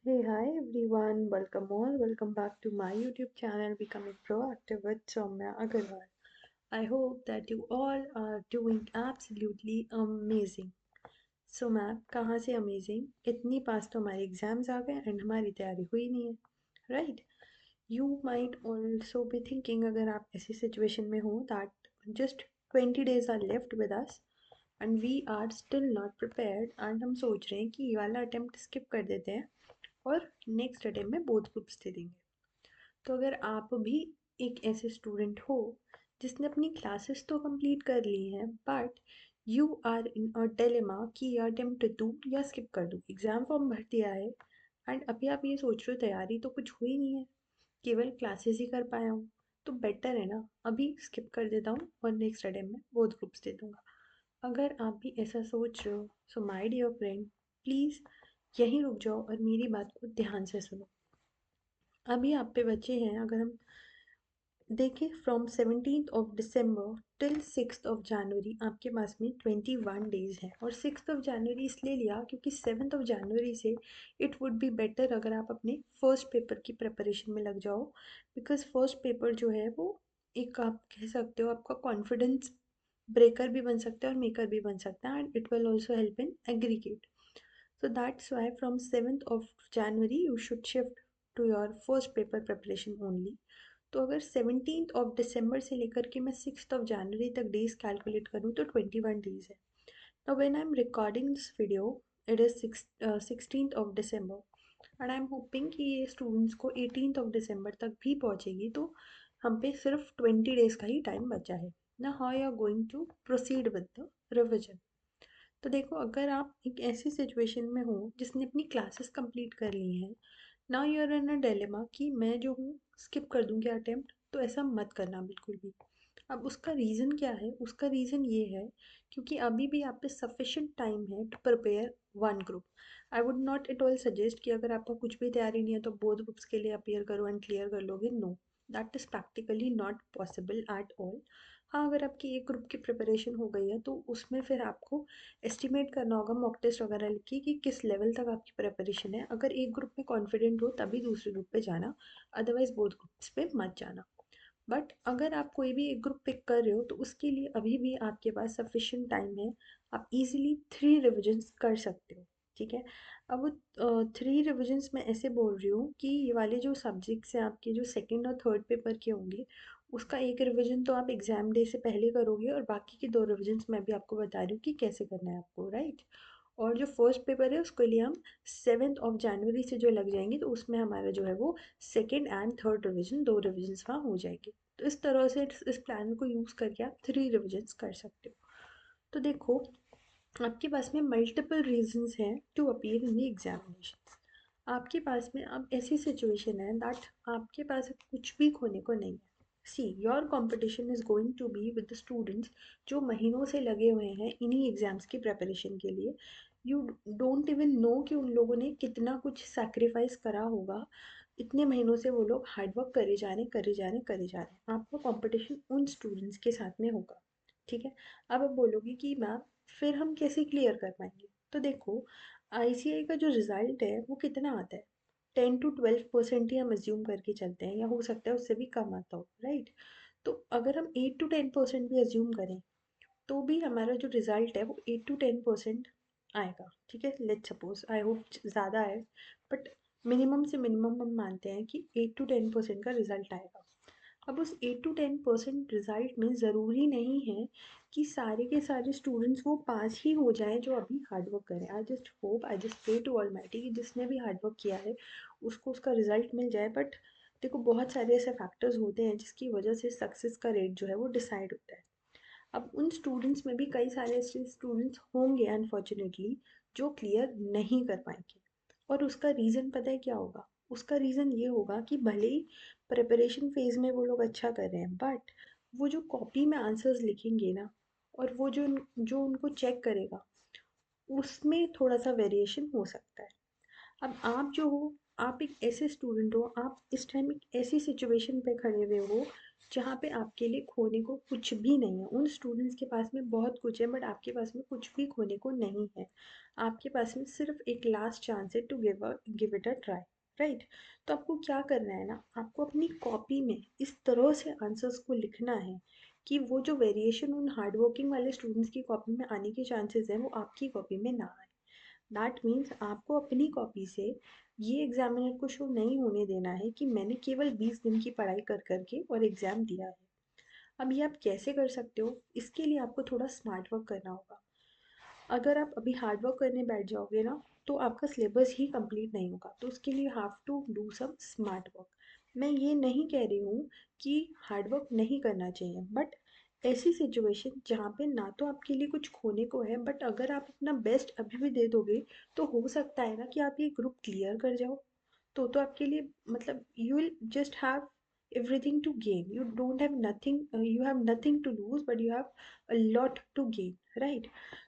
Hey, hi everyone, welcome back to my YouTube channel Becoming Proactive with Soumya Agarwal. I hope that you all are doing absolutely amazing. So ma'am कहाँ से amazing इतनी पास तो हमारे exams आ गए and हमारी तैयारी हुई नहीं है right you might also be thinking अगर आप ऐसी सिचुएशन में हो that just 20 days are left with us and we are still not prepared and हम सोच रहे हैं कि ये वाला अटेम्प्ट स्किप कर देते हैं और नेक्स्ट अटेम्प्ट में बोथ ग्रुप्स दे देंगे। तो अगर आप भी एक ऐसे स्टूडेंट हो जिसने अपनी क्लासेस तो कंप्लीट कर ली हैं but you are in a dilemma कि ये अटेम्प्ट दूँ या स्किप कर दूँ। एग्ज़ाम फॉर्म भर दिया है एंड अभी आप ये सोच रहे हो तैयारी तो कुछ हुई नहीं है, केवल क्लासेस ही कर पाया हूँ, तो बेटर है ना अभी स्किप कर देता हूँ और नेक्स्ट अटेम्प्ट में बोथ ग्रुप्स दे दूँगा। अगर आप भी ऐसा सोच रहे हो so my dear friend please यहीं रुक जाओ और मेरी बात को ध्यान से सुनो। अभी आप पे बचे हैं अगर हम देखें from 17th of December till 6th of January आपके पास में 21 days हैं और 6th of January इसलिए लिया क्योंकि 7th of January से इट वुड बी बेटर अगर आप अपने फर्स्ट पेपर की प्रिपरेशन में लग जाओ बिकॉज फर्स्ट पेपर जो है वो एक आप कह सकते हो आपका कॉन्फिडेंस ब्रेकर भी बन सकता है और मेकर भी बन सकता है and it will also help in aggregate. So that's why from 7th of January you should shift to your first paper preparation only. तो अगर 17th of December से लेकर के मैं 6th of January तक डेज कैलकुलेट करूँ तो 21 days है. Now when I'm recording this video it is 16th of December and I'm hoping कि ये स्टूडेंट्स को 18th of December तक भी पहुँचेगी तो हम पे सिर्फ 20 days का ही टाइम बचा है. Now how you are going to proceed with the revision? तो देखो अगर आप एक ऐसी सिचुएशन में हो जिसने अपनी क्लासेस कंप्लीट कर ली हैं, now you are in a dilemma कि मैं जो हूँ स्किप कर दूँ क्या अटेम्प्ट, तो ऐसा मत करना बिल्कुल भी. अब उसका रीज़न क्या है? उसका रीज़न ये है क्योंकि अभी भी आप पे सफिशिएंट टाइम है to prepare one group. I would not at all suggest कि अगर आपका कुछ भी तैयारी नहीं है तो बोथ ग्रुप्स के लिए अपियर करो एंड क्लियर कर लोगे. No, that is practically not possible at all. हाँ, अगर आपकी एक ग्रुप की प्रिपरेशन हो गई है तो उसमें फिर आपको एस्टिमेट करना होगा मॉक टेस्ट वगैरह लिख के कि किस लेवल तक आपकी प्रिपरेशन है. अगर एक ग्रुप में कॉन्फिडेंट हो तभी दूसरे ग्रुप पे जाना, अदरवाइज बोथ ग्रुप्स पे मत जाना. बट अगर आप कोई भी एक ग्रुप पिक कर रहे हो तो उसके लिए अभी भी आपके पास सफिशिएंट टाइम है. आप इजीली 3 रिविजन्स कर सकते हो. ठीक है. अब वो 3 रिविजन्स मैं ऐसे बोल रही हूँ कि ये वाले जो सब्जेक्ट्स हैं आपके जो सेकंड और थर्ड पेपर के होंगे उसका एक रिवीजन तो आप एग्ज़ाम डे से पहले करोगे और बाकी की 2 रिविजन्स मैं भी आपको बता रही हूँ कि कैसे करना है आपको, राइट. और जो फर्स्ट पेपर है उसके लिए हम 7th of January से जो लग जाएंगे तो उसमें हमारा जो है वो second and third revision 2 revisions वहाँ हो जाएंगे. तो इस तरह से इस प्लान को यूज़ करके आप 3 रिविजन्स कर सकते हो. तो देखो आपके पास में मल्टीपल रीजंस हैं to appear in the examination. आपके पास में अब ऐसी सिचुएशन है दैट आपके पास कुछ भी खोने को नहीं है. See your competition is going to be with the students जो महीनों से लगे हुए हैं इन्हीं एग्जाम्स की प्रिपरेशन के लिए. यू डोंट इवन नो कि उन लोगों ने कितना कुछ सैक्रिफाइस करा होगा. इतने महीनों से वो लोग हार्डवर्क करे जा रहे करे जा रहे करे जा रहे हैं. आपका कंपटीशन उन स्टूडेंट्स के साथ में होगा. ठीक है. अब आप बोलोगे कि मैम फिर हम कैसे क्लियर कर पाएंगे. तो देखो आईसीआई का जो रिज़ल्ट है वो कितना आता है, 10 to 12% ही हम अज्यूम करके चलते हैं या हो सकता है उससे भी कम आता हो, राइट. तो अगर हम 8 to 10% भी अज्यूम करें तो भी हमारा जो रिज़ल्ट है वो 8 to 10% आएगा. ठीक है, लेट्स सपोज आई होप ज़्यादा आए बट मिनिमम से मिनिमम हम मानते हैं कि 8 to 10% का रिज़ल्ट आएगा. अब उस 8 to 10% रिजल्ट में ज़रूरी नहीं है कि सारे के सारे स्टूडेंट्स वो पास ही हो जाएं जो अभी हार्ड वर्क करें. I just hope I just pray to almighty कि जिसने भी हार्ड वर्क किया है उसको उसका रिजल्ट मिल जाए. बट देखो बहुत सारे ऐसे फैक्टर्स होते हैं जिसकी वजह से सक्सेस का रेट जो है वो डिसाइड होता है. अब उन स्टूडेंट्स में भी कई सारे ऐसे स्टूडेंट्स होंगे अनफॉर्चुनेटली जो क्लियर नहीं कर पाएंगे. और उसका रीज़न पता है क्या होगा? उसका रीज़न ये होगा कि भले ही प्रिपरेशन फेज़ में वो लोग अच्छा कर रहे हैं बट वो जो कॉपी में आंसर्स लिखेंगे ना और वो जो जो उनको चेक करेगा उसमें थोड़ा सा वेरिएशन हो सकता है. अब आप जो हो, आप एक ऐसे स्टूडेंट हो, आप इस टाइम एक ऐसी सिचुएशन पे खड़े हुए हो जहाँ पे आपके लिए खोने को कुछ भी नहीं है। उन स्टूडेंट्स के पास में बहुत कुछ है बट आपके पास में कुछ भी खोने को नहीं है। आपके पास में सिर्फ एक लास्ट चांस है to give it a try, right? तो आपको क्या करना है ना, आपको अपनी कॉपी में इस तरह से आंसर्स को लिखना है कि वो जो वेरिएशन उन हार्ड वर्किंग वाले स्टूडेंट्स की कॉपी में आने के चांसेस हैं वो आपकी कॉपी में ना आए। दैट मीन्स आपको अपनी कॉपी से ये एग्जामिनर को शो नहीं होने देना है कि मैंने केवल 20 दिन की पढ़ाई कर करके और एग्ज़ाम दिया है। अब ये आप कैसे कर सकते हो, इसके लिए आपको थोड़ा स्मार्ट वर्क करना होगा। अगर आप अभी हार्ड वर्क करने बैठ जाओगे ना तो आपका सिलेबस ही कंप्लीट नहीं होगा, तो उसके लिए have to do some smart work. मैं ये नहीं कह रही हूँ कि हार्ड वर्क नहीं करना चाहिए, बट ऐसी सिचुएशन जहाँ पे ना तो आपके लिए कुछ खोने को है बट अगर आप अपना बेस्ट अभी भी दे दोगे तो हो सकता है ना कि आप ये ग्रुप क्लियर कर जाओ। तो आपके लिए मतलब you will just have everything to gain. You don't have nothing, you have nothing to lose but you have a lot to gain, right?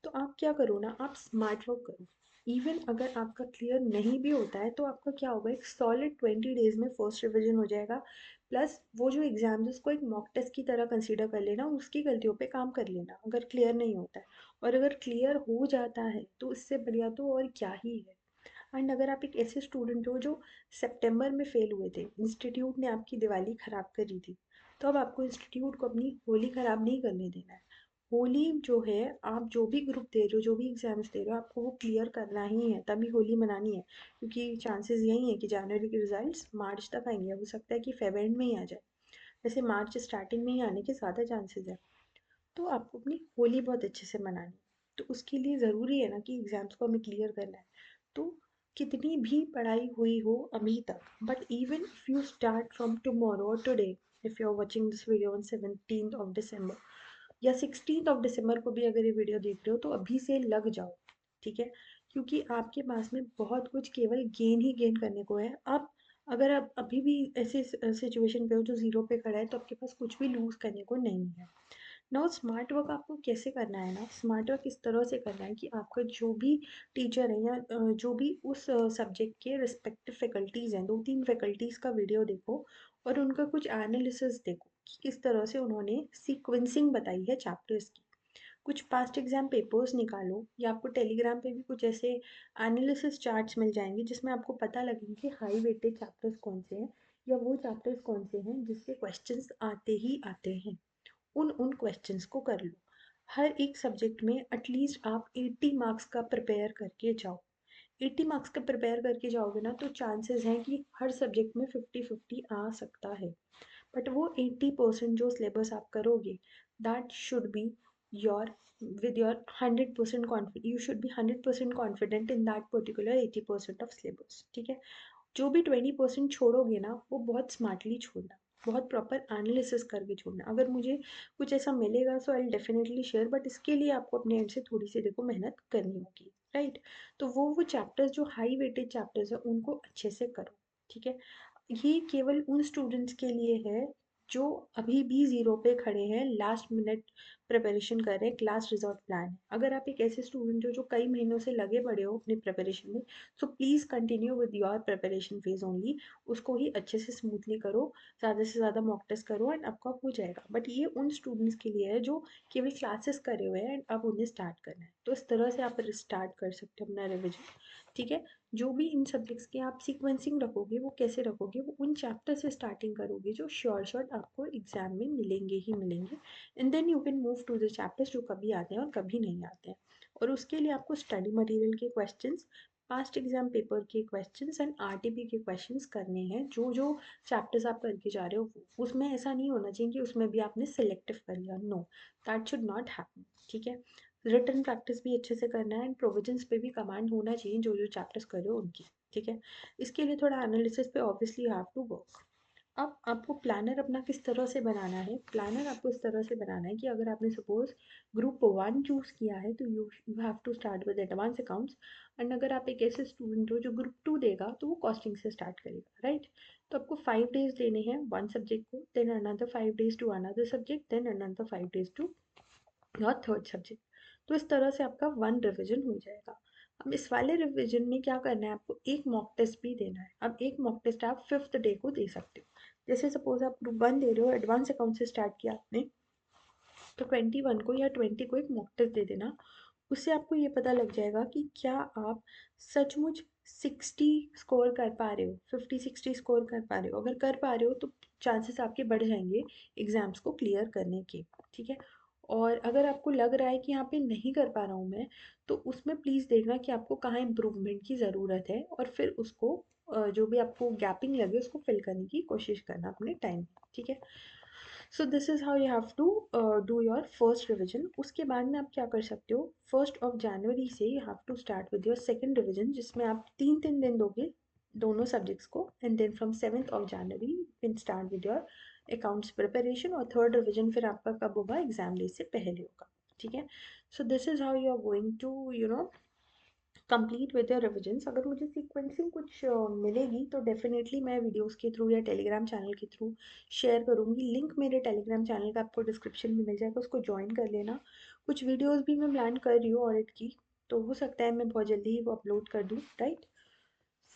तो आप क्या करो ना, आप स्मार्ट वर्क करो। इवन अगर आपका क्लियर नहीं भी होता है तो आपका क्या होगा, एक सॉलिड 20 डेज में फर्स्ट रिविजन हो जाएगा। प्लस वो जो एग्जाम्स उसको एक मॉक टेस्ट की तरह कंसीडर कर लेना, उसकी गलतियों पे काम कर लेना अगर क्लियर नहीं होता है। और अगर क्लियर हो जाता है तो इससे बढ़िया तो और क्या ही है। एंड अगर आप एक ऐसे स्टूडेंट हो जो सितंबर में फेल हुए थे, इंस्टीट्यूट ने आपकी दिवाली ख़राब करी थी, तो अब आपको इंस्टीट्यूट को अपनी होली ख़राब नहीं करने देना है। होली जो है, आप जो भी ग्रुप दे रहे हो, जो भी एग्जाम्स दे रहे हो, आपको वो क्लियर करना ही है, तभी होली मनानी है। क्योंकि चांसेस यही है कि जनवरी के रिजल्ट्स मार्च तक आएंगे, हो सकता है कि फेब एंड में ही आ जाए। वैसे मार्च स्टार्टिंग में ही आने के ज़्यादा चांसेस है। तो आपको अपनी होली बहुत अच्छे से मनानी है। तो उसके लिए ज़रूरी है ना कि एग्ज़ाम्स को हमें क्लियर करना है। तो कितनी भी पढ़ाई हुई हो अभी तक, but even if you start from tomorrow और today, if you are watching this video on 17th of December या 16th ऑफ दिसंबर को भी अगर ये वीडियो देख रहे हो तो अभी से लग जाओ, ठीक है? क्योंकि आपके पास में बहुत कुछ केवल गेन ही गेन करने को है। अब अगर आप अभी भी ऐसे सिचुएशन पे हो जो ज़ीरो पे खड़ा है तो आपके पास कुछ भी लूज़ करने को नहीं है। नाउ स्मार्ट वर्क आपको कैसे करना है ना, स्मार्ट वर्क इस तरह से करना है कि आपका जो भी टीचर है या जो भी उस सब्जेक्ट के रिस्पेक्टिव फैकल्टीज़ हैं, 2-3 फैकल्टीज़ का वीडियो देखो और उनका कुछ एनालिसिस देखो कि किस तरह से उन्होंने सीक्वेंसिंग बताई है चैप्टर्स की। कुछ पास्ट एग्जाम पेपर्स निकालो या आपको टेलीग्राम पे भी कुछ ऐसे एनालिसिस चार्ट्स मिल जाएंगे जिसमें आपको पता लगेगा कि हाई वेटेज चैप्टर्स कौन से हैं या वो चैप्टर्स कौन से हैं जिससे क्वेश्चंस आते ही आते हैं। उन उन क्वेश्चंस को कर लो। हर एक सब्जेक्ट में एटलीस्ट आप 80 मार्क्स का प्रिपेयर करके जाओ। 80 मार्क्स का प्रिपेयर करके जाओगे ना तो चांसेस हैं कि हर सब्जेक्ट में 50-50 आ सकता है। बट वो 80% जो सिलेबस आप करोगे, that should be your with your 100% confident, you should be 100% confident in that particular 80% of syllabus, ठीक है? जो भी 20% छोड़ोगे ना वो बहुत स्मार्टली छोड़ना, बहुत प्रॉपर एनालिसिस करके छोड़ना। अगर मुझे कुछ ऐसा मिलेगा सो आई डेफिनेटली शेयर, बट इसके लिए आपको अपने एंड से थोड़ी सी देखो मेहनत करनी होगी, राइट? तो वो चैप्टर्स जो हाई वेटेज चैप्टर्स है उनको अच्छे से करो, ठीक है? ये केवल उन स्टूडेंट्स के लिए है जो अभी भी ज़ीरो पे खड़े हैं, लास्ट मिनट प्रिपरेशन कर रहे हैं, क्लास रिजॉर्ट प्लान है। अगर आप एक ऐसे स्टूडेंट हो जो कई महीनों से लगे पड़े हो अपनी प्रिपरेशन में, so please continue with your preparation phase only. उसको ही अच्छे से स्मूथली करो, ज़्यादा से ज़्यादा मॉक टेस्ट करो एंड आपका हो जाएगा। बट ये उन स्टूडेंट्स के लिए है जो केवल क्लासेस करे हुए हैं एंड अब उन्हें स्टार्ट करना है। तो इस तरह से आप स्टार्ट कर सकते हो अपना रिविजन, ठीक है? जो भी इन सब्जेक्ट्स की आप सीक्वेंसिंग रखोगे वो कैसे रखोगे, वो उन चैप्टर से स्टार्टिंग करोगे जो श्योर शॉट आपको एग्जाम में मिलेंगे ही मिलेंगे। And then you can move to the chapters जो कभी आते हैं और कभी नहीं आते हैं। और उसके लिए आपको स्टडी मटेरियल के क्वेश्चंस, पास्ट एग्जाम पेपर के क्वेश्चंस एंड आरटीपी के क्वेश्चंस करने हैं। जो जो चैप्टर्स आप करके जा रहे हो उसमें ऐसा नहीं होना चाहिए कि उसमें भी आपने सेलेक्टिव कर लिया, no, that should not happen, ठीक है? रिटन प्रैक्टिस भी अच्छे से करना है एंड प्रोविजंस पे भी कमांड होना चाहिए जो जो चैप्टर्स कर रहे हो उनकी, ठीक है? इसके लिए थोड़ा एनालिसिस पे ऑब्वियसली हैव टू वर्क। अब आपको प्लानर अपना किस तरह से बनाना है, प्लानर आपको इस तरह से बनाना है कि अगर आपने सपोज ग्रुप 1 चूज़ किया है तो you you have to start with advance accounts. And अगर आप एक ऐसे स्टूडेंट हो जो ग्रुप 2 देगा तो वो कॉस्टिंग से स्टार्ट करेगा, राइट? तो आपको 5 डेज देने हैं वन सब्जेक्ट को, then another 5 days to another subject, then another 5 days to your third subject. तो इस तरह से आपका वन रिविजन हो जाएगा। अब इस वाले रिवीजन में क्या करना है, आपको एक मॉक टेस्ट भी देना है। अब एक मॉक टेस्ट आप 5th डे को दे सकते हो। जैसे सपोज आप ग्रुप 1 दे रहे हो, एडवांस अकाउंट से स्टार्ट किया आपने, तो 21 को या 20 को एक मॉक टेस्ट दे देना। उससे आपको ये पता लग जाएगा कि क्या आप सचमुच 60 स्कोर कर पा रहे हो, 50-60 स्कोर कर पा रहे हो। अगर कर पा रहे हो तो चांसेस आपके बढ़ जाएंगे एग्जाम्स को क्लियर करने के। ठीक है। और अगर आपको लग रहा है कि यहाँ पे नहीं कर पा रहा हूँ मैं, तो उसमें प्लीज़ देखना कि आपको कहाँ इम्प्रूवमेंट की ज़रूरत है, और फिर उसको जो भी आपको गैपिंग लगे उसको फिल करने की कोशिश करना अपने टाइम। ठीक है। So this is how you have to do your first revision. उसके बाद में आप क्या कर सकते हो, 1 जनवरी से you have to start with your second revision, जिसमें आप 3-3 दिन दोगे दोनों सब्जेक्ट्स को। And then from 7 January you can start with your accounts preparation, और थर्ड रिविजन फिर आपका कब होगा, एग्जाम डे से पहले होगा। ठीक है। So this is how you are going to complete with your revisions. अगर मुझे सीक्वेंसिंग कुछ मिलेगी तो डेफिनेटली मैं वीडियोस के थ्रू या टेलीग्राम चैनल के थ्रू शेयर करूँगी। लिंक मेरे टेलीग्राम चैनल का आपको डिस्क्रिप्शन में मिल जाएगा, उसको ज्वाइन कर लेना। कुछ वीडियोस भी मैं प्लान कर रही हूँ ऑडिट की, तो हो सकता है मैं बहुत जल्दी ही वो अपलोड कर दूँ, right.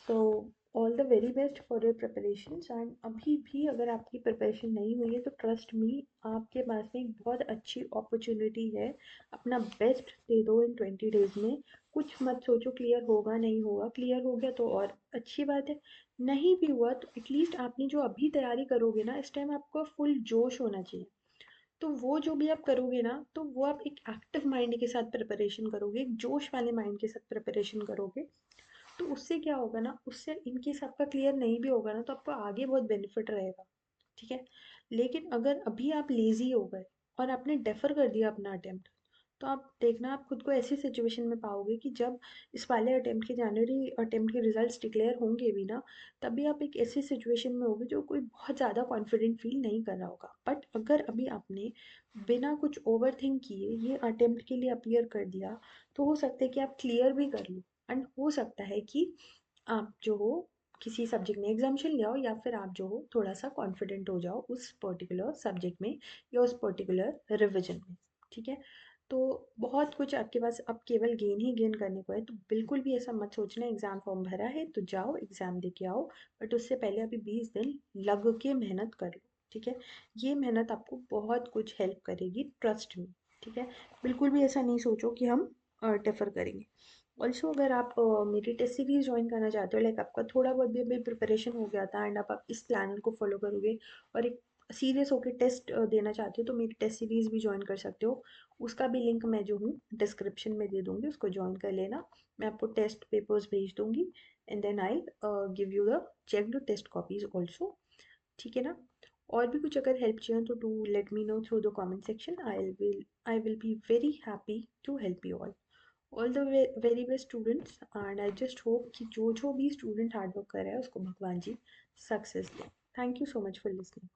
So all the very best for your preparations. And अभी भी अगर आपकी प्रिपरेशन नहीं हुई है तो ट्रस्ट मी, आपके पास में एक बहुत अच्छी अपॉर्चुनिटी है। अपना बेस्ट दे दो इन 20 डेज में। कुछ मत सोचो क्लियर होगा नहीं होगा, क्लियर हो गया तो और अच्छी बात है, नहीं भी हुआ तो एटलीस्ट आपने जो अभी तैयारी करोगे ना, इस टाइम आपको फुल जोश होना चाहिए। तो वो जो भी आप करोगे ना, तो वो आप एक एक्टिव माइंड के साथ प्रिपरेशन करोगे, एक जोश वाले माइंड के साथ प्रिपरेशन करोगे। तो उससे क्या होगा ना, उससे इनकेस आपका क्लियर नहीं भी होगा ना, तो आपको आगे बहुत बेनिफिट रहेगा। ठीक है। लेकिन अगर अभी आप लेजी हो गए और आपने डेफर कर दिया अपना अटेम्प्ट, तो आप देखना आप खुद को ऐसी सिचुएशन में पाओगे कि जब इस वाले अटेम्प्ट के, जनवरी अटेम्प्ट के रिजल्ट्स डिक्लेयर होंगे भी ना, तभी आप एक ऐसी सिचुएशन में होगे जो कोई बहुत ज़्यादा कॉन्फिडेंट फील नहीं कर रहा होगा। बट अगर अभी आपने बिना कुछ ओवर थिंक किए ये अटेम्प्ट के लिए अपीयर कर दिया, तो हो सकता है कि आप क्लियर भी कर लो। एंड हो सकता है कि आप जो हो किसी सब्जेक्ट में एग्जाम्शन ले आओ, या फिर आप जो हो थोड़ा सा कॉन्फिडेंट हो जाओ उस पर्टिकुलर सब्जेक्ट में या उस पर्टिकुलर रिविजन में। ठीक है। तो बहुत कुछ आपके पास अब केवल गेन ही गेन करने को है, तो बिल्कुल भी ऐसा मत सोचना एग्ज़ाम फॉर्म भरा है तो जाओ एग्ज़ाम दे के आओ। बट उससे पहले अभी 20 दिन लग के मेहनत कर लो। ठीक है। ये मेहनत आपको बहुत कुछ हेल्प करेगी, ट्रस्ट में। ठीक है। बिल्कुल भी ऐसा नहीं सोचो कि हम डिफ़र करेंगे। ऑल्सो अगर आप मेरी टेस्ट सीरीज ज्वाइन करना चाहते हो, लाइक आपका थोड़ा बहुत भी अभी प्रिपरेशन हो गया था एंड आप इस प्लान को फॉलो करोगे और एक सीरियस होकर टेस्ट देना चाहते हो, तो मेरी टेस्ट सीरीज भी ज्वाइन कर सकते हो। उसका भी लिंक मैं जो हूँ डिस्क्रिप्शन में दे दूँगी, उसको ज्वाइन कर लेना। मैं आपको टेस्ट पेपर्स भेज दूँगी, and then I give you the check the test copies also. ठीक है ना। और भी कुछ अगर हेल्प चाहिए तो do let me know through the comment section. I will be very happy to help you all the very best students. And I just hope कि जो जो भी स्टूडेंट हार्ड वर्क कर रहा है उसको भगवान जी सक्सेस दे। Thank you so much for listening.